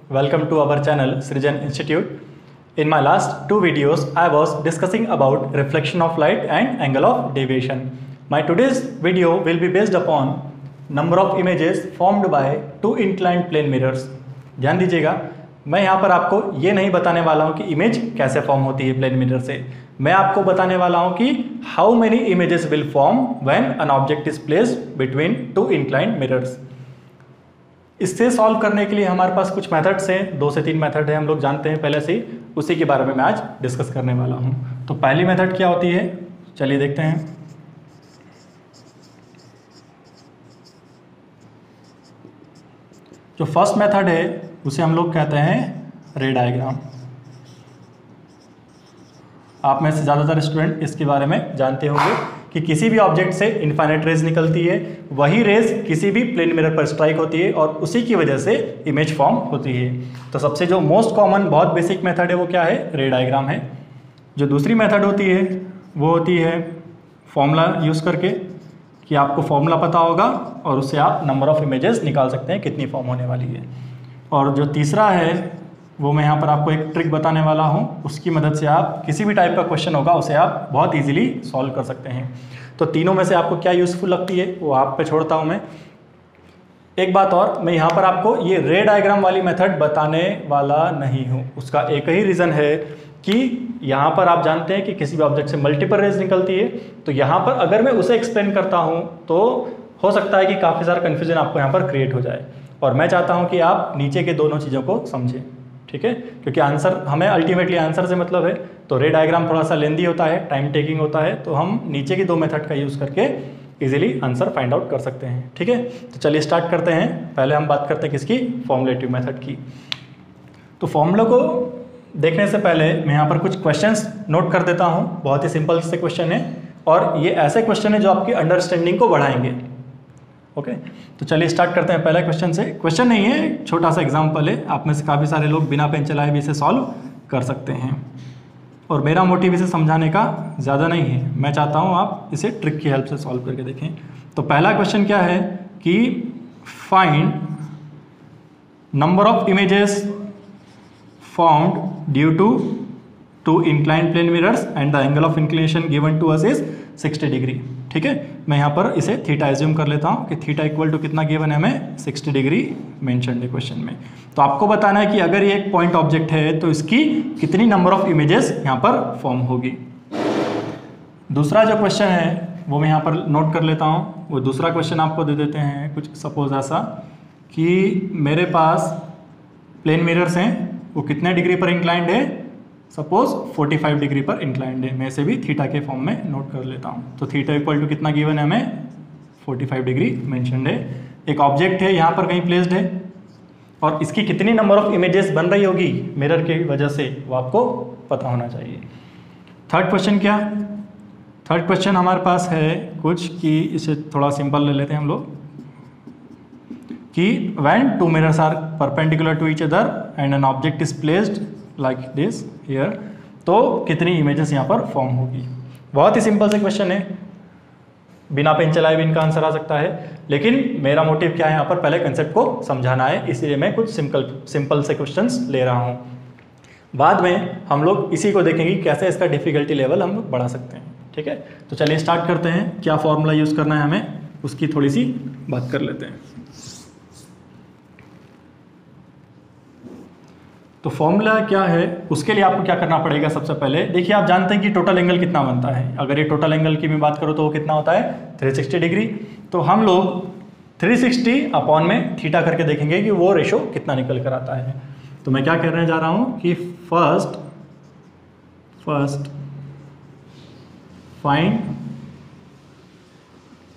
Welcome to our channel Srijan Institute. In my last two videos, I was discussing about reflection of light and angle of deviation. My today's video will be based upon number of images formed by two inclined plane mirrors. ध्यान दीजिएगा, मैं यहाँ पर आपको ये नहीं बताने वाला हूँ कि इमेज कैसे फॉर्म होती है प्लेन मिरर से. मैं आपको बताने वाला हूँ कि how many images will form when an object is placed between two inclined mirrors. इससे सॉल्व करने के लिए हमारे पास कुछ मेथड्स हैं, 2 से 3 मेथड है, हम लोग जानते हैं पहले से ही. उसी के बारे में मैं आज डिस्कस करने वाला हूँ. तो पहली मेथड क्या होती है, चलिए देखते हैं. जो फर्स्ट मेथड है उसे हम लोग कहते हैं रे डायग्राम. आप में से ज़्यादातर स्टूडेंट इसके बारे में जानते होंगे कि किसी भी ऑब्जेक्ट से इनफाइनाइट रेज निकलती है, वही रेज किसी भी प्लेन मिरर पर स्ट्राइक होती है और उसी की वजह से इमेज फॉर्म होती है. तो सबसे जो मोस्ट कॉमन बहुत बेसिक मेथड है वो क्या है, रे डायग्राम है. जो दूसरी मेथड होती है वो होती है फॉर्मूला यूज़ करके, कि आपको फॉर्मूला पता होगा और उससे आप नंबर ऑफ इमेजेस निकाल सकते हैं कितनी फॉर्म होने वाली है. और जो तीसरा है वो मैं यहाँ पर आपको एक ट्रिक बताने वाला हूँ, उसकी मदद से आप किसी भी टाइप का क्वेश्चन होगा उसे आप बहुत इजीली सॉल्व कर सकते हैं. तो तीनों में से आपको क्या यूज़फुल लगती है वो आप पे छोड़ता हूँ मैं. एक बात और, मैं यहाँ पर आपको ये रे डायग्राम वाली मेथड बताने वाला नहीं हूँ. उसका एक ही रीज़न है कि यहाँ पर आप जानते हैं कि किसी भी ऑब्जेक्ट से मल्टीपल रेज निकलती है. तो यहाँ पर अगर मैं उसे एक्सप्लेन करता हूँ तो हो सकता है कि काफ़ी सारा कन्फ्यूजन आपको यहाँ पर क्रिएट हो जाए. और मैं चाहता हूँ कि आप नीचे के दोनों चीज़ों को समझें, ठीक है, क्योंकि आंसर हमें अल्टीमेटली आंसर से मतलब है. तो रे डायग्राम थोड़ा सा लेंदी होता है, टाइम टेकिंग होता है, तो हम नीचे की 2 मेथड का यूज़ करके इजीली आंसर फाइंड आउट कर सकते हैं. ठीक है, तो चलिए स्टार्ट करते हैं. पहले हम बात करते हैं किसकी, फॉर्मुलेटिव मेथड की. तो फॉर्मूला को देखने से पहले मैं यहाँ पर कुछ क्वेश्चंस नोट कर देता हूँ. बहुत ही सिंपल से क्वेश्चन है और ये ऐसे क्वेश्चन है जो आपकी अंडरस्टैंडिंग को बढ़ाएंगे. ओके, तो चलिए स्टार्ट करते हैं पहला क्वेश्चन से. क्वेश्चन नहीं है, छोटा सा एग्जांपल है. आप में से काफ़ी सारे लोग बिना पेन चलाए भी इसे सॉल्व कर सकते हैं और मेरा मोटिव इसे समझाने का ज़्यादा नहीं है. मैं चाहता हूँ आप इसे ट्रिक की हेल्प से सॉल्व करके देखें. तो पहला क्वेश्चन क्या है कि find number of images formed due to two inclined plane mirrors and the angle of inclination given to us is 60 degree. ठीक है, मैं यहाँ पर इसे थीटा एज्यूम कर लेता हूँ कि थीटा इक्वल टू कितना गिवन है हमें, 60 डिग्री मेंशन है क्वेश्चन में. तो आपको बताना है कि अगर ये एक पॉइंट ऑब्जेक्ट है तो इसकी कितनी नंबर ऑफ इमेजेस यहाँ पर फॉर्म होगी. दूसरा जो क्वेश्चन है वो मैं यहाँ पर नोट कर लेता हूँ. वो दूसरा क्वेश्चन आपको दे देते हैं कुछ सपोज ऐसा कि मेरे पास प्लेन मिरर्स हैं, वो कितने डिग्री पर इंक्लाइंड है, सपोज 45 डिग्री पर इंक्लाइंड है. मैं इसे भी थीटा के फॉर्म में नोट कर लेता हूँ. तो थीटा इक्वल टू कितना गिवन है हमें, 45 डिग्री मेंशनड है. एक ऑब्जेक्ट है यहाँ पर कहीं प्लेस्ड है और इसकी कितनी नंबर ऑफ इमेजेस बन रही होगी मिरर की वजह से वो आपको पता होना चाहिए. थर्ड क्वेश्चन क्या, थर्ड क्वेश्चन हमारे पास है कुछ कि इसे थोड़ा सिंपल ले लेते हैं हम लोग, कि when 2 mirrors are perpendicular to each other and an object is placed like this here, तो कितनी इमेजेस यहाँ पर फॉर्म होगी. बहुत ही सिंपल से क्वेश्चन है, बिना पेन चलाए भी इनका आंसर आ सकता है. लेकिन मेरा मोटिव क्या है, यहाँ पर पहले कंसेप्ट को समझाना है, इसलिए मैं कुछ सिंपल से क्वेश्चंस ले रहा हूँ. बाद में हम लोग इसी को देखेंगे कैसे इसका डिफिकल्टी लेवल हम लोग बढ़ा सकते हैं. ठीक है, तो चलिए स्टार्ट करते हैं. क्या फॉर्मूला यूज़ करना है हमें उसकी थोड़ी सी बात कर लेते हैं. तो फॉर्मूला क्या है, उसके लिए आपको क्या करना पड़ेगा. सबसे पहले देखिए, आप जानते हैं कि टोटल एंगल कितना बनता है. अगर ये टोटल एंगल की मैं बात करूँ तो वो कितना होता है, 360 डिग्री. तो हम लोग 360 अपॉन में थीटा करके देखेंगे कि वो रेशो कितना निकल कर आता है. तो मैं क्या करने जा रहा हूँ कि फर्स्ट फाइंड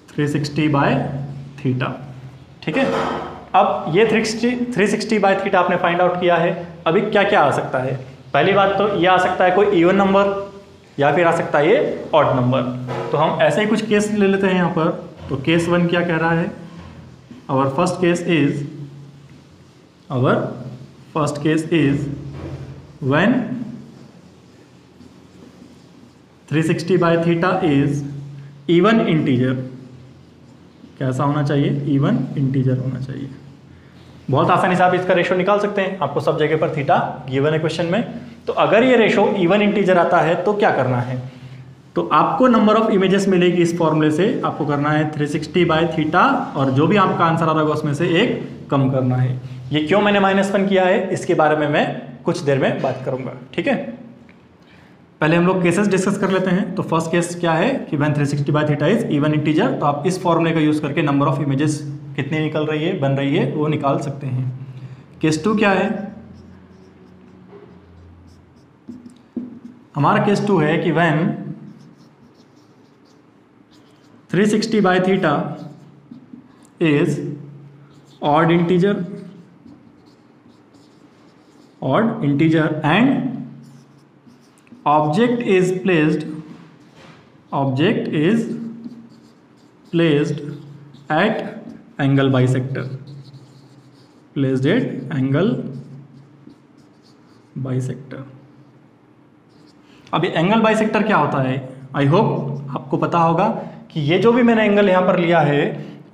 360 बाय थीटा. ठीक है, अब ये 360 बाय थीटा आपने फाइंड आउट किया है. अभी क्या क्या आ सकता है, पहली बात तो ये आ सकता है कोई इवन नंबर या फिर आ सकता है ये ऑड नंबर. तो हम ऐसे ही कुछ केस ले लेते हैं यहाँ पर. तो केस 1 क्या कह रहा है, our first case is when 360 by theta is even integer. कैसा होना चाहिए, इवन इंटीजर होना चाहिए. बहुत आसानी से आप इसका रेशो निकाल सकते हैं, आपको सब जगह पर थीटा गिवन है क्वेश्चन में। तो अगर ये रेशो इवन इंटीजर आता है तो क्या करना है, तो आपको नंबर ऑफ इमेजेस मिलेगी इस फॉर्मूले से, आपको करना है 360/थीटा और जो भी आपका आंसर आ रहा होगा उसमें से एक कम करना है। ये क्यों मैंने -1 किया है इसके बारे में मैं कुछ देर में बात करूंगा, ठीक है। पहले हम लोग केसेस डिस्कस कर लेते हैं। तो फर्स्ट केस क्या है कि व्हेन 360/थीटा इज इवन इंटीजर, तो आप इस फॉर्मूले का यूज करके नंबर ऑफ इमेजेस कितनी निकल रही है, बन रही है, वो निकाल सकते हैं। केस 2 क्या है, हमारा केस 2 है कि when 360/थीटा is odd integer and object is placed at angle bisector, अभी एंगल बाइसेक्टर क्या होता है, आई होप आपको पता होगा कि ये जो भी मैंने एंगल यहाँ पर लिया है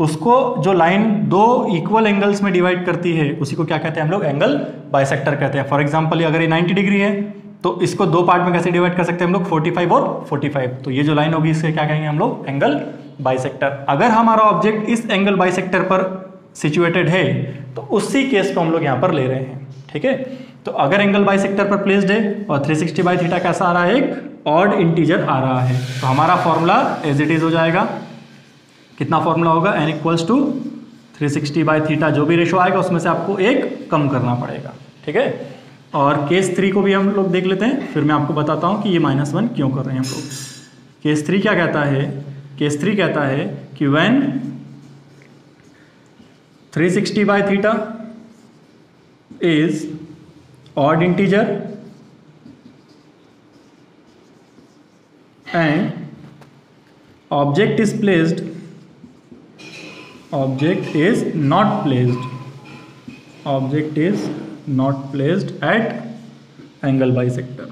उसको जो लाइन दो इक्वल एंगल्स में डिवाइड करती है उसी को क्या कहते हैं हम लोग, एंगल बाइसेक्टर कहते हैं। फॉर एग्जांपल अगर ये 90 डिग्री है तो इसको दो पार्ट में कैसे डिवाइड कर सकते हैं हम लोग, 45 और 45। तो ये जो लाइन होगी इससे क्या कहेंगे हम लोग, एंगल बाइसेक्टर। अगर हमारा ऑब्जेक्ट इस एंगल बाइसेक्टर पर सिचुएटेड है तो उसी केस को हम लोग यहाँ पर ले रहे हैं, ठीक है। तो अगर एंगल बाइसेक्टर पर प्लेस्ड है और 360/थीटा कैसा आ रहा है, एक ऑड इंटीजर आ रहा है, तो हमारा फॉर्मूला एज इट इज हो जाएगा। कितना फॉर्मूला होगा, n = 360/थीटा, जो भी रेशो आएगा उसमें से आपको एक कम करना पड़ेगा, ठीक है। और केस 3 को भी हम लोग देख लेते हैं, फिर मैं आपको बताता हूँ कि ये -1 क्यों कर रहे हैं हम लोग। केस 3 क्या कहता है, केस 3 कहता है कि व्हेन 360/थीटा is odd integer and object is not placed at angle bisector,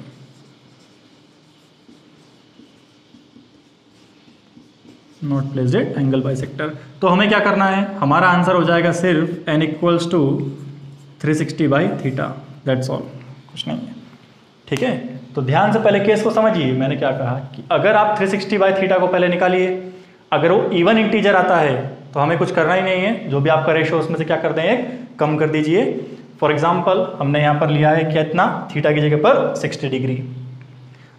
तो हमें क्या करना है, हमारा आंसर हो जाएगा सिर्फ n = 360/थीटा, दैट्स ऑल, कुछ नहीं है, ठीक है। तो ध्यान से पहले केस को समझिए, मैंने क्या कहा कि अगर आप 360/थीटा को पहले निकालिए, अगर वो इवन इंटीजर आता है तो हमें कुछ करना ही नहीं है, जो भी आपका रेशो उसमें से क्या कर दें, एक कम कर दीजिए। फॉर एग्जांपल हमने यहाँ पर लिया है कितना, थीटा की जगह पर 60 डिग्री।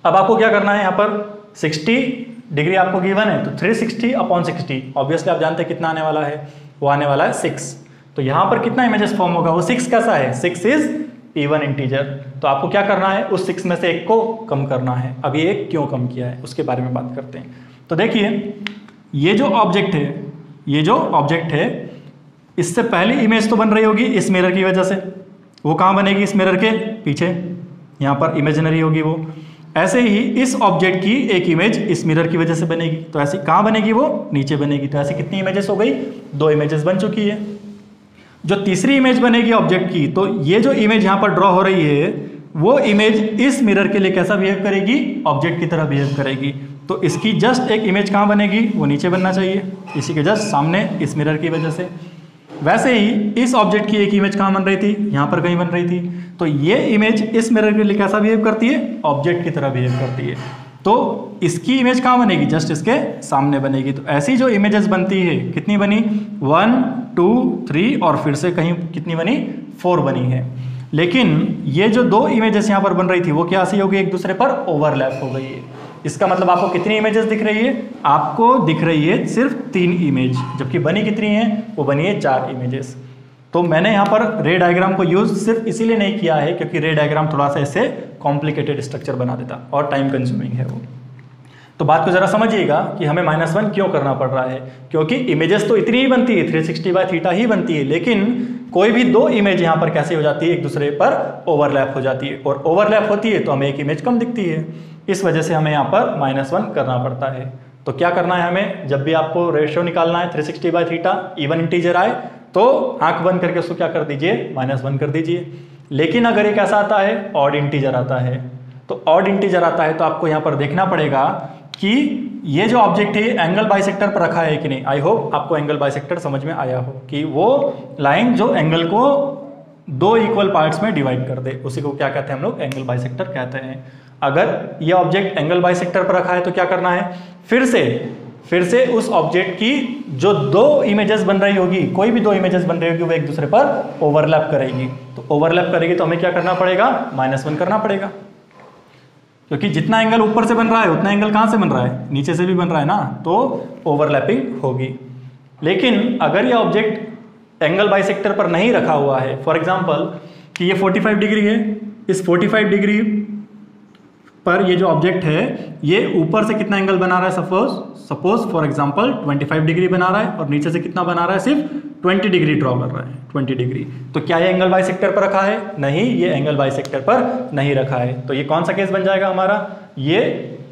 अब आपको क्या करना है, यहाँ पर 60 डिग्री आपको गिवन है, तो 360/60 ऑब्वियसली आप जानते हैं कितना आने वाला है, वो आने वाला है 6। तो यहाँ पर कितना इमेजेस फॉर्म होगा, वो 6 कैसा है, 6 इज इवन इंटीजर। तो आपको क्या करना है, उस 6 में से एक को कम करना है। अब ये एक क्यों कम किया है उसके बारे में बात करते हैं। तो देखिए ये जो ऑब्जेक्ट है इससे पहली इमेज तो बन रही होगी इस मिरर की वजह से, वो कहाँ बनेगी, इस मिरर के पीछे, यहाँ पर इमेजिनरी होगी वो। ऐसे ही इस ऑब्जेक्ट की एक इमेज इस मिरर की वजह से बनेगी, तो ऐसी कहाँ बनेगी, वो नीचे बनेगी। तो ऐसी कितनी इमेजेस हो गई, 2 इमेजेस बन चुकी है। जो तीसरी इमेज बनेगी ऑब्जेक्ट की, तो ये जो इमेज यहाँ पर ड्रॉ हो रही है वो इमेज इस मिरर के लिए कैसा बिहेव करेगी, ऑब्जेक्ट की तरह बिहेव करेगी। तो इसकी जस्ट एक इमेज कहाँ बनेगी, वो नीचे बनना चाहिए, इसी के जस्ट सामने इस मिरर की वजह से। वैसे ही इस ऑब्जेक्ट की एक इमेज कहाँ बन रही थी, यहाँ पर कहीं बन रही थी, तो ये इमेज इस मिरर के लिए कैसा बिहेव करती है, ऑब्जेक्ट की तरह बिहेव करती है। तो इसकी इमेज कहाँ बनेगी, जस्ट इसके सामने बनेगी। तो ऐसी जो इमेजेस बनती है, कितनी बनी, 1 2 3 और फिर से कहीं कितनी बनी, 4 बनी है। लेकिन ये जो 2 इमेजेस यहाँ पर बन रही थी वो क्या सी हो गई, एक दूसरे पर ओवरलैप हो गई है। इसका मतलब आपको कितनी इमेजेस दिख रही है, आपको दिख रही है सिर्फ 3 इमेज, जबकि बनी कितनी है, वो बनी है 4 इमेजेस। तो मैंने यहाँ पर रे डायग्राम को यूज सिर्फ इसीलिए नहीं किया है क्योंकि रे डायग्राम थोड़ा सा इससे कॉम्प्लिकेटेड स्ट्रक्चर बना देता और टाइम कंज्यूमिंग है वो। तो बात को जरा समझिएगा कि हमें -1 क्यों करना पड़ रहा है, क्योंकि इमेजेस तो इतनी ही बनती है, 360/थीटा ही बनती है, लेकिन कोई भी 2 इमेज यहाँ पर कैसे हो जाती है, एक दूसरे पर ओवरलैप हो जाती है, और ओवरलैप होती है तो हमें एक इमेज कम दिखती है। इस वजह से हमें यहाँ पर -1 करना पड़ता है। तो क्या करना है हमें, जब भी आपको रेशियो निकालना है 360/थीटा इवन इंटीजर आए तो आंख बंद करके उसको क्या कर दीजिए, -1 कर दीजिए। लेकिन अगर एक ऐसा आता है ऑड इंटीजर आता है, तो ऑड इंटीजर आता है तो आपको यहाँ पर देखना पड़ेगा कि ये जो ऑब्जेक्ट है एंगल बाइसेक्टर पर रखा है कि नहीं। आई होप आपको एंगल बाइसेक्टर समझ में आया हो कि वो लाइन जो एंगल को दो इक्वल पार्ट्स में डिवाइड कर दे, उसी को क्या कहते हैं हम लोग, एंगल बाइसेक्टर कहते हैं। अगर ये ऑब्जेक्ट एंगल बाइसेक्टर पर रखा है तो क्या करना है, फिर से उस ऑब्जेक्ट की जो दो इमेजेस बन रही होगी, कोई भी दो इमेजेस बन रही होगी, वो एक दूसरे पर ओवरलैप करेगी। तो ओवरलैप करेगी तो हमें क्या करना पड़ेगा, -1 करना पड़ेगा, क्योंकि जितना एंगल ऊपर से बन रहा है उतना एंगल कहाँ से बन रहा है, नीचे से भी बन रहा है ना, तो ओवरलैपिंग होगी। लेकिन अगर ये ऑब्जेक्ट एंगल बाइसेक्टर पर नहीं रखा हुआ है, फॉर एग्जांपल कि ये 45 डिग्री है, इस 45 डिग्री पर ये जो ऑब्जेक्ट है ये ऊपर से कितना एंगल बना रहा है, सपोज फॉर एग्जांपल 25 डिग्री बना रहा है, और नीचे से कितना बना रहा है, सिर्फ 20 डिग्री ड्रॉ कर रहा है, 20 डिग्री। तो क्या ये एंगल बाइसेक्टर पर रखा है, नहीं, ये एंगल बाइसेक्टर पर नहीं रखा है। तो ये कौन सा केस बन जाएगा हमारा, ये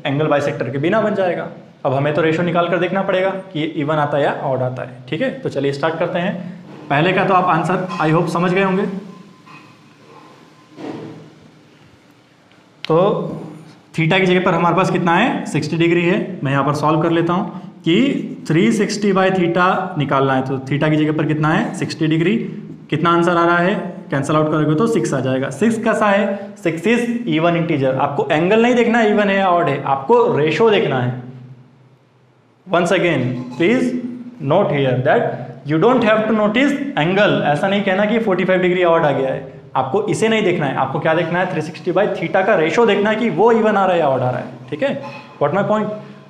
एंगल बाइसेक्टर के बिना बन जाएगा। अब हमें तो रेशो निकाल कर देखना पड़ेगा कि ये इवन आता है या ऑड आता है। ठीक है, तो चलिए स्टार्ट करते हैं। पहले का तो आप आंसर आई होप समझ गए होंगे। तो थीटा की जगह पर हमारे पास कितना है, 60 डिग्री है। मैं यहाँ पर सॉल्व कर लेता हूँ कि 360/थीटा निकालना है। तो थीटा की जगह पर कितना है, 60 डिग्री। कितना आंसर आ रहा है, कैंसल आउट करोगे तो 6 आ जाएगा। 6 कैसा है, 6 इज इवन इंटीजर। आपको एंगल नहीं देखना है इवन है या ऑड है, आपको रेशो देखना है। Once again please note here that you don't have to notice angle. ऐसा नहीं कहना कि 45 डिग्री ऑड आ गया है, आपको इसे नहीं देखना है, आपको क्या देखना है, 360/थीटा का रेशो देखना है कि वो इवन आ रहा है या ऑड आ रहा है। ठीक है, व्हाट माय पॉइंट।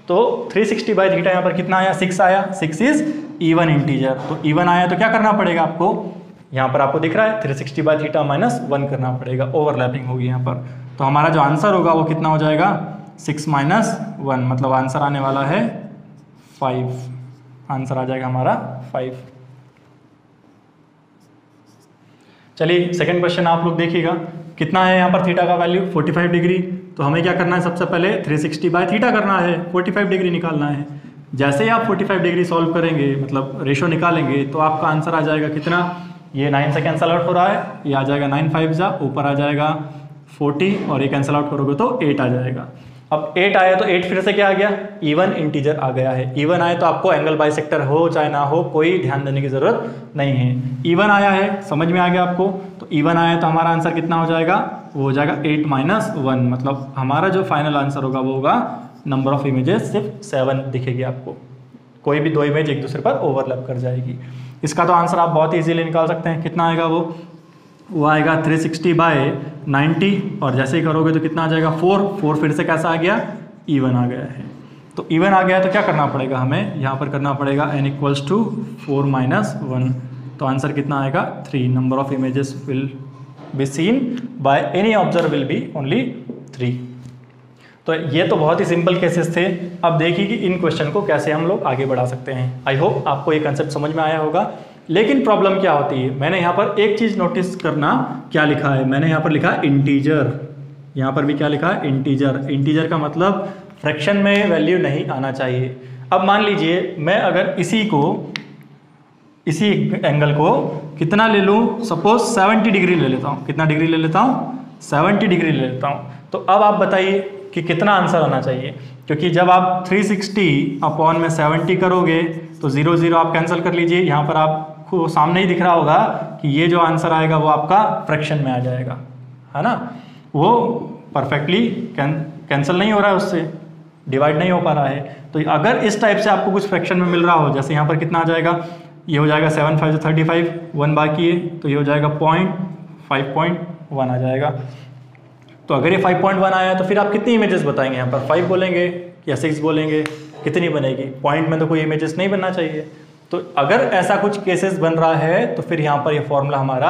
तो 360/थीटा यहाँ पर कितना आया, 6 आया। 6 इज इवन इंटीजर। तो इवन आया तो क्या करना पड़ेगा आपको, यहाँ पर आपको दिख रहा है 360/थीटा -1 करना पड़ेगा, ओवरलैपिंग होगी यहाँ पर। तो हमारा जो आंसर होगा वो कितना हो जाएगा, 6 - 1, मतलब आंसर आने वाला है 5। आंसर आ जाएगा हमारा 5। चलिए सेकंड क्वेश्चन आप लोग देखिएगा। कितना है यहाँ पर थीटा का वैल्यू, 45 डिग्री। तो हमें क्या करना है, सबसे पहले 360/थीटा करना है, 45 डिग्री निकालना है। जैसे ही आप 45 डिग्री सॉल्व करेंगे, मतलब रेशो निकालेंगे, तो आपका आंसर आ जाएगा कितना, ये 9 से कैंसल आउट हो रहा है, ये आ जाएगा 9 5 जा, ऊपर आ जाएगा 40, और ये कैंसल आउट करोगे तो 8 आ जाएगा। अब 8 आया तो 8 फिर से क्या आ गया, इवन इंटीजर आ गया है। इवन आए तो आपको एंगल बाइसेक्टर हो चाहे ना हो कोई ध्यान देने की जरूरत नहीं है। इवन आया है, समझ में आ गया आपको। तो इवन आया तो हमारा आंसर कितना हो जाएगा, वो हो जाएगा 8 - 1, मतलब हमारा जो फाइनल आंसर होगा वो होगा नंबर ऑफ इमेजेस सिर्फ 7 दिखेगी आपको। कोई भी दो इमेज एक दूसरे पर ओवरलैप कर जाएगी। इसका तो आंसर आप बहुत ईजीली निकाल सकते हैं। कितना आएगा वो आएगा 360/90, और जैसे ही करोगे तो कितना आ जाएगा 4 फिर से कैसा आ गया, इवन आ गया है। तो इवन आ गया है तो क्या करना पड़ेगा, हमें यहाँ पर करना पड़ेगा n = 4 - 1। तो आंसर कितना आएगा 3। Number of images will be seen by any observer will be only 3। तो ये तो बहुत ही सिंपल केसेस थे। अब देखिए कि इन क्वेश्चन को कैसे हम लोग आगे बढ़ा सकते हैं। आई होप आपको ये कंसेप्ट समझ में आया होगा। लेकिन प्रॉब्लम क्या होती है, मैंने यहाँ पर एक चीज़ नोटिस करना, क्या लिखा है, मैंने यहाँ पर लिखा है इंटीजर। यहाँ पर भी क्या लिखा है, इंटीजर। इंटीजर का मतलब फ्रैक्शन में वैल्यू नहीं आना चाहिए। अब मान लीजिए मैं अगर इसी एंगल को कितना ले लूँ, सपोज 70 डिग्री ले लेता हूँ। कितना डिग्री ले लेता हूँ, 70 डिग्री ले लेता हूँ। तो अब आप बताइए कि कितना आंसर आना चाहिए, क्योंकि जब आप 360/70 करोगे तो 0 0 आप कैंसिल कर लीजिए। यहाँ पर आपको सामने ही दिख रहा होगा कि ये जो आंसर आएगा वो आपका फ्रैक्शन में आ जाएगा, है ना। वो परफेक्टली कैंसिल नहीं हो रहा है, उससे डिवाइड नहीं हो पा रहा है। तो अगर इस टाइप से आपको कुछ फ्रैक्शन में मिल रहा हो, जैसे यहाँ पर कितना आ जाएगा, ये हो जाएगा 7 5 35, 1 बाकी है, तो ये हो जाएगा 5.1 आ जाएगा। तो अगर ये 5.1 आया तो फिर आप कितनी इमेजेस बताएंगे, यहाँ पर 5 बोलेंगे या 6 बोलेंगे, कितनी बनेगी। पॉइंट में तो कोई इमेजेस नहीं बनना चाहिए। तो अगर ऐसा कुछ केसेस बन रहा है तो फिर यहाँ पर ये फॉर्मूला हमारा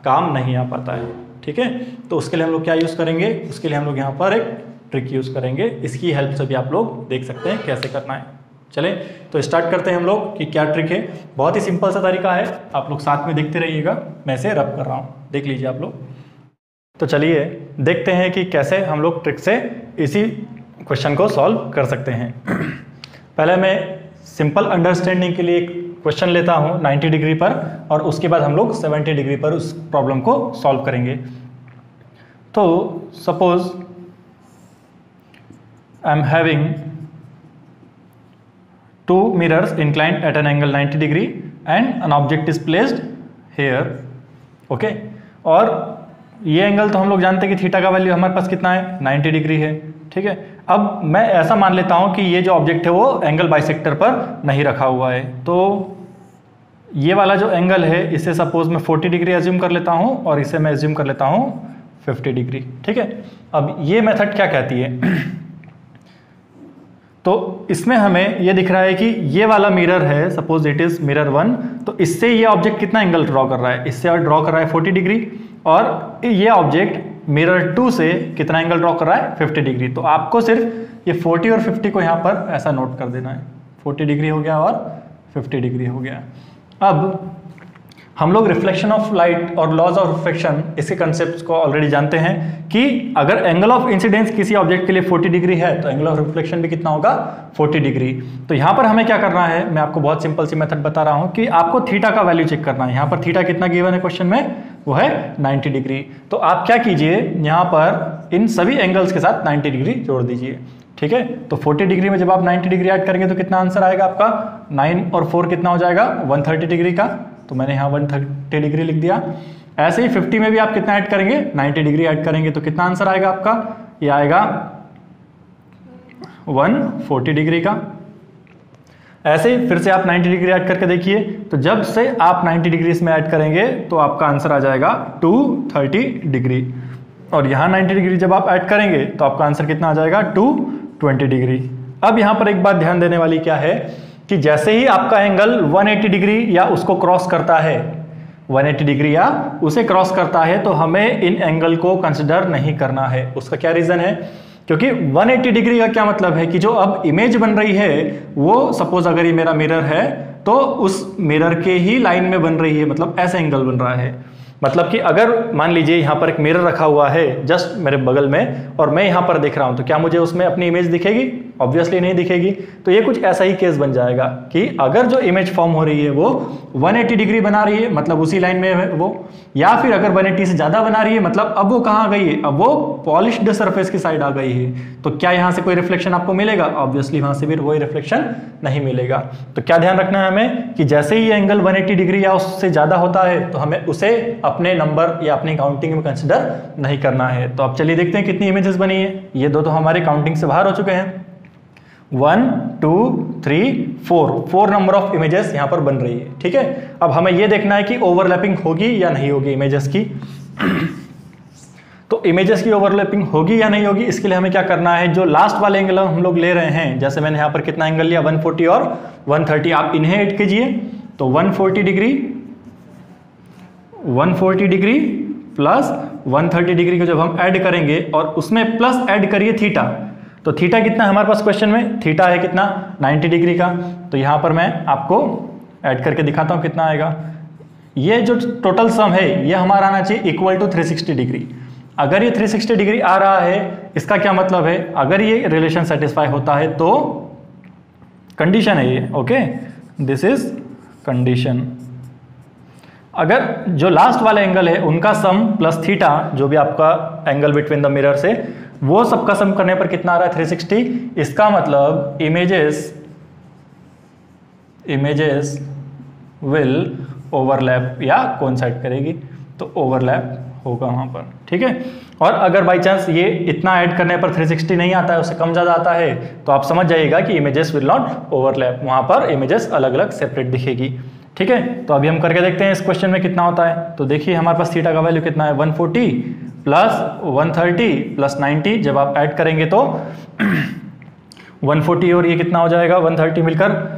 काम नहीं आ पाता है। ठीक है, तो उसके लिए हम लोग क्या यूज़ करेंगे, उसके लिए हम लोग यहाँ पर एक ट्रिक यूज़ करेंगे। इसकी हेल्प से भी आप लोग देख सकते हैं कैसे करना है। चलें तो स्टार्ट करते हैं हम लोग कि क्या ट्रिक है। बहुत ही सिंपल सा तरीका है, आप लोग साथ में देखते रहिएगा। मैं इसे रब कर रहा हूँ, देख लीजिए आप लोग। तो चलिए देखते हैं कि कैसे हम लोग ट्रिक से इसी क्वेश्चन को सॉल्व कर सकते हैं। पहले मैं सिंपल अंडरस्टैंडिंग के लिए एक क्वेश्चन लेता हूँ 90 डिग्री पर, और उसके बाद हम लोग 70 डिग्री पर उस प्रॉब्लम को सॉल्व करेंगे। तो suppose I am having two mirrors inclined at an angle 90 degree and an object is placed here. Okay, और ये एंगल तो हम लोग जानते हैं कि थीटा का वैल्यू हमारे पास कितना है, 90 डिग्री है, ठीक है। अब मैं ऐसा मान लेता हूँ कि ये जो ऑब्जेक्ट है वो एंगल बाइसेक्टर पर नहीं रखा हुआ है, तो ये वाला जो एंगल है इसे सपोज मैं 40 डिग्री एज्यूम कर लेता हूँ और इसे मैं एज्यूम कर लेता हूँ 50 डिग्री, ठीक है। अब ये मेथड क्या कहती है तो इसमें हमें ये दिख रहा है कि ये वाला मिरर है, सपोज इट इज मिरर 1, तो इससे ये ऑब्जेक्ट कितना एंगल ड्रॉ कर रहा है, इससे ड्रॉ कर रहा है 40 डिग्री, और ये ऑब्जेक्ट मिरर 2 से कितना एंगल ड्रॉ कर रहा है 50 डिग्री। तो आपको सिर्फ ये 40 और 50 को यहाँ पर ऐसा नोट कर देना है, 40 डिग्री हो गया और 50 डिग्री हो गया। अब हम लोग रिफ्लेक्शन ऑफ लाइट और लॉज ऑफ रिफ्लेक्शन इसके कंसेप्ट को ऑलरेडी जानते हैं कि अगर एंगल ऑफ इंसिडेंस किसी ऑब्जेक्ट के लिए 40 डिग्री है तो एंगल ऑफ रिफ्लेक्शन भी कितना होगा 40 डिग्री। तो यहाँ पर हमें क्या करना है, मैं आपको बहुत सिंपल सी मेथड बता रहा हूँ कि आपको थीटा का वैल्यू चेक करना है। यहाँ पर थीटा कितना गिवन है क्वेश्चन में, वो है 90 डिग्री। तो आप क्या कीजिए, यहाँ पर इन सभी एंगल्स के साथ 90 डिग्री जोड़ दीजिए, ठीक है। तो 40 डिग्री में जब आप 90 डिग्री ऐड करेंगे तो कितना आंसर आएगा आपका, 9 और 4 कितना हो जाएगा 130 डिग्री का, तो मैंने यहाँ 130 डिग्री लिख दिया। ऐसे ही 50 में भी आप कितना ऐड करेंगे, 90 डिग्री ऐड करेंगे तो कितना आंसर आएगा आपका, ये आएगा 140 डिग्री का। ऐसे ही फिर से आप 90 डिग्री ऐड करके देखिए, तो जब से आप 90 डिग्री इसमें ऐड करेंगे तो आपका आंसर आ जाएगा 230 डिग्री, और यहाँ 90 डिग्री जब आप ऐड करेंगे तो आपका आंसर कितना आ जाएगा 220 डिग्री। अब यहाँ पर एक बात ध्यान देने वाली क्या है कि जैसे ही आपका एंगल 180 डिग्री या उसको क्रॉस करता है, 180 डिग्री या उसे क्रॉस करता है, तो हमें इन एंगल को कंसिडर नहीं करना है। उसका क्या रीजन है, क्योंकि 180 डिग्री का क्या मतलब है कि जो अब इमेज बन रही है वो सपोज अगर ये मेरा मिरर है तो उस मिरर के ही लाइन में बन रही है, मतलब ऐसे एंगल बन रहा है। मतलब कि अगर मान लीजिए यहाँ पर एक मिरर रखा हुआ है जस्ट मेरे बगल में और मैं यहाँ पर देख रहा हूँ, तो क्या मुझे उसमें अपनी इमेज दिखेगी, ऑब्वियसली नहीं दिखेगी। तो ये कुछ ऐसा ही केस बन जाएगा कि अगर जो इमेज फॉर्म हो रही है वो 180 डिग्री बना रही है, मतलब उसी लाइन में है वो, या फिर अगर 180 से ज्यादा बना रही है, मतलब अब वो कहाँ गई है, अब वो पॉलिश्ड सरफेस की साइड आ गई है। तो क्या यहाँ से कोई रिफ्लेक्शन आपको मिलेगा, ऑब्वियसली वहां से भी कोई रिफ्लेक्शन नहीं मिलेगा। तो क्या ध्यान रखना है हमें कि जैसे ही एंगल 180 डिग्री या उससे ज्यादा होता है तो हमें उसे अपने नंबर या अपनी काउंटिंग में कंसिडर नहीं करना है। तो अब चलिए देखते हैं कितनी इमेजेस बनी है। ये दो तो हमारे काउंटिंग से बाहर हो चुके हैं, 1 2 3 4 नंबर ऑफ इमेजेस यहाँ पर बन रही है, ठीक है। अब हमें ये देखना है कि ओवरलैपिंग होगी या नहीं होगी इमेजेस की। तो इमेजेस की ओवरलैपिंग होगी या नहीं होगी, इसके लिए हमें क्या करना है, जो लास्ट वाले एंगल हम लोग ले रहे हैं, जैसे मैंने यहाँ पर कितना एंगल लिया 140 और 130, आप इन्हें ऐड कीजिए। तो 140 डिग्री प्लस 130 डिग्री को जब हम ऐड करेंगे और उसमें प्लस ऐड करिए थीटा, तो थीटा कितना है हमारे पास क्वेश्चन में, थीटा है कितना 90 डिग्री का। तो यहां पर मैं आपको ऐड करके दिखाता हूं कितना आएगा। ये जो टोटल सम है ये हमारा आना चाहिए इक्वल टू 360 डिग्री। अगर ये 360 डिग्री आ रहा है, इसका क्या मतलब है, अगर ये रिलेशन सेटिस्फाई होता है तो कंडीशन है ये, ओके, दिस इज कंडीशन। अगर जो लास्ट वाले एंगल है उनका सम प्लस थीटा, जो भी आपका एंगल बिटवीन द मिरर से, वो सबका सम करने पर कितना आ रहा है 360, इसका मतलब इमेजेस विल ओवरलैप या कोइंसाइड करेगी, तो ओवरलैप होगा वहां पर, ठीक है। और अगर बाई चांस ये इतना ऐड करने पर 360 नहीं आता है, उससे कम ज्यादा आता है, तो आप समझ जाइएगा कि इमेजेस विल नॉट ओवरलैप, वहां पर इमेजेस अलग अलग सेपरेट दिखेगी, ठीक है। तो अभी हम करके देखते हैं इस क्वेश्चन में कितना होता है। तो देखिए हमारे पास थीटा का वैल्यू कितना है 140 प्लस 130 प्लस 90, जब आप ऐड करेंगे तो 140 और ये कितना हो जाएगा 130 मिलकर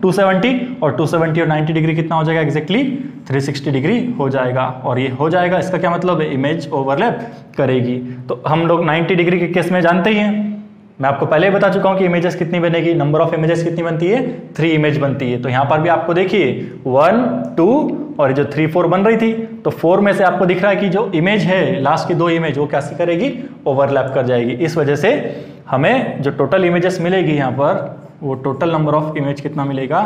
270, और 270 और 90 डिग्री कितना हो जाएगा एग्जैक्टली 360 डिग्री हो जाएगा। और ये हो जाएगा, इसका क्या मतलब है, इमेज ओवरलैप करेगी। तो हम लोग 90 डिग्री के केस में जानते ही हैं, मैं आपको पहले ही बता चुका हूं कि इमेजेस कितनी बनेगी, नंबर ऑफ इमेजेस कितनी बनती है 3 इमेज बनती है। तो यहां पर भी आपको देखिए 1 2 और जो 3 4 बन रही थी, तो 4 में से आपको दिख रहा है कि जो इमेज है लास्ट की 2 इमेज वो कैसे करेगी, ओवरलैप कर जाएगी। इस वजह से हमें जो टोटल इमेजेस मिलेगी यहाँ पर, वो टोटल नंबर ऑफ इमेज कितना मिलेगा,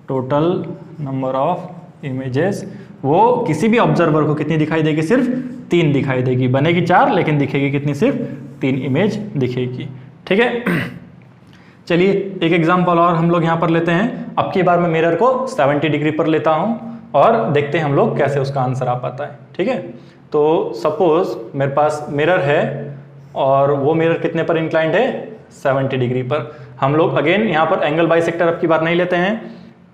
टोटल नंबर ऑफ इमेजेस वो किसी भी ऑब्जर्वर को कितनी दिखाई देगी, सिर्फ 3 दिखाई देगी। बनेगी 4 लेकिन दिखेगी कितनी, सिर्फ 3 इमेज दिखेगी, ठीक है। चलिए एक एग्जांपल और हम लोग यहाँ पर लेते हैं। अब की बार मैं मिरर को 70 डिग्री पर लेता हूँ और देखते हैं हम लोग कैसे उसका आंसर आ पाता है। ठीक है, तो सपोज मेरे पास मिरर है और वो मिरर कितने पर इंक्लाइंड है, 70 डिग्री पर। हम लोग अगेन यहाँ पर एंगल बाइसेक्टर अब की बार नहीं लेते हैं,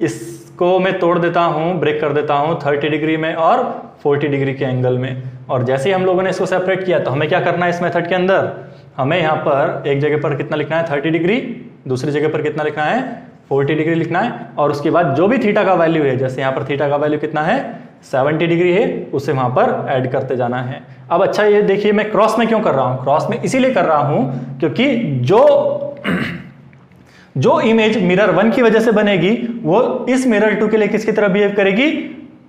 इसको मैं तोड़ देता हूँ, ब्रेक कर देता हूँ 30 डिग्री में और 40 डिग्री के एंगल में। और जैसे ही हम लोगों ने इसको सेपरेट किया तो हमें क्या करना है इस मेथड के अंदर, हमें यहाँ पर एक जगह पर कितना लिखना है 30 डिग्री, दूसरी जगह पर कितना लिखना है 40 डिग्री लिखना है, और उसके बाद जो भी थीटा का वैल्यू है, जैसे यहाँ पर थीटा का वैल्यू कितना है 70 डिग्री है, उसे वहां पर ऐड करते जाना है। अब अच्छा ये देखिए मैं क्रॉस में क्यों कर रहा हूं, क्रॉस में इसीलिए कर रहा हूं क्योंकि जो इमेज मिरर 1 की वजह से बनेगी वो इस मिरर 2 के लिए किसकी तरह बिहेव करेगी,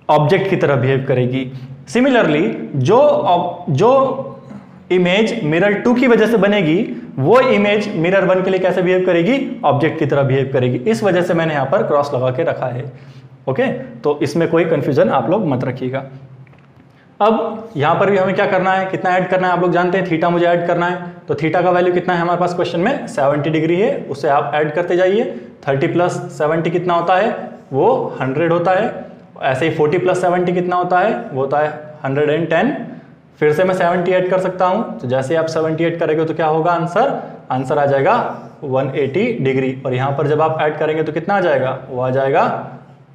ऑब्जेक्ट की तरह बिहेव करेगी। सिमिलरली जो इमेज मिरर 2 की वजह से बनेगी वो इमेज मिरर 1 के लिए कैसे बिहेव करेगी, ऑब्जेक्ट की तरह बिहेव करेगी। इस वजह से मैंने यहां पर क्रॉस लगा के रखा है। ओके, तो इसमें कोई कंफ्यूजन आप लोग मत रखिएगा। अब यहां पर भी हमें क्या करना है, कितना ऐड करना है आप लोग जानते हैं, थीटा मुझे ऐड करना है। तो थीटा का वैल्यू कितना है हमारे पास क्वेश्चन में 70 डिग्री है, उसे आप ऐड करते जाइए। 30 प्लस 70 कितना होता है, वो 100 होता है। ऐसे ही 40 प्लस 70 कितना होता है, वो होता है 110। फिर से मैं 70 ऐड कर सकता हूं, तो जैसे आप 70 ऐड करेंगे तो क्या होगा आंसर आ जाएगा 180 डिग्री। और यहां पर जब आप ऐड करेंगे तो कितना आ जाएगा, वो आ जाएगा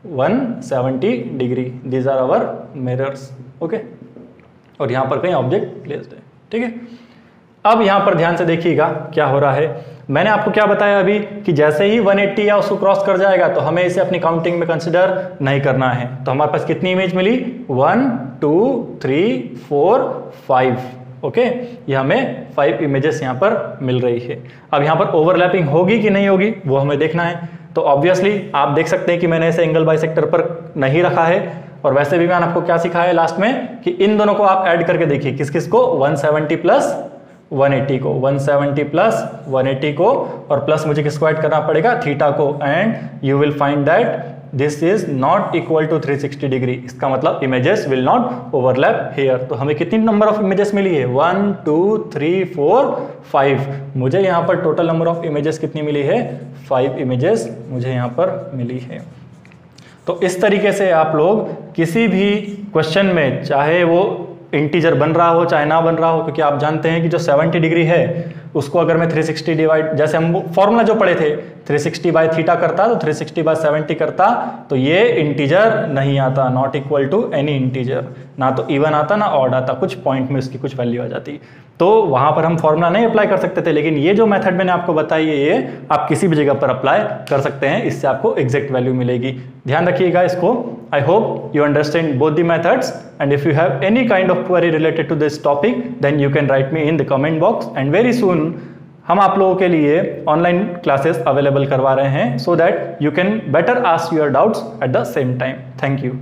170 degree. These are our mirrors. Okay, और यहां पर कहीं ऑब्जेक्ट प्लेस्ड है। ठीक है, अब यहां पर ध्यान से देखिएगा क्या हो रहा है। मैंने आपको क्या बताया अभी कि जैसे ही 180 या उसको क्रॉस कर जाएगा तो हमें इसे अपनी काउंटिंग में कंसिडर नहीं करना है। तो हमारे पास कितनी इमेज मिली, 1 2 3 4 5। ओके, ये हमें 5 इमेजेस यहां पर मिल रही है। अब यहां पर ओवरलैपिंग होगी कि नहीं होगी वो हमें देखना है। तो ऑब्वियसली आप देख सकते हैं कि मैंने इसे एंगल बाइसेक्टर पर नहीं रखा है। और वैसे भी मैंने आपको क्या सिखाया है लास्ट में कि इन दोनों को आप ऐड करके देखिए, किस किस को, 170 प्लस 180 को, 170 प्लस 180 को, और प्लस मुझे किसको ऐड करना पड़ेगा, थीटा को। And you will find that this is not equal to 360 degree. इसका मतलब images will not overlap here. तो हमें कितनी नंबर ऑफ इमेजेस मिली है, 1 2 3 4 5। मुझे यहाँ पर टोटल नंबर ऑफ इमेजेस कितनी मिली है, 5 इमेजेस मुझे यहाँ पर मिली है। तो इस तरीके से आप लोग किसी भी क्वेश्चन में, चाहे वो इंटीजर बन रहा हो चाहे ना बन रहा हो, क्योंकि आप जानते हैं कि जो 70 डिग्री है उसको अगर मैं 360 डिवाइड, जैसे हम फॉर्मूला जो पढ़े थे 360 बाय थीटा करता तो 360 बाय 70 करता, तो ये इंटीजर नहीं आता, not equal to any integer. ना तो इवन आता ना ऑड आता, कुछ पॉइंट में उसकी कुछ वैल्यू आ जाती। तो वहां पर हम फॉर्मूला नहीं अप्लाई कर सकते थे, लेकिन ये जो मेथड मैंने आपको बताई है ये आप किसी भी जगह पर अप्लाई कर सकते हैं, इससे आपको एग्जैक्ट वैल्यू मिलेगी। ध्यान रखिएगा इसको। I hope you understand both the methods, and if you have any kind of query related to this topic then you can write me in the comment box, and very soon हम आप लोगों के लिए online classes available करवा रहे हैं so that you can better ask your doubts at the same time. Thank you.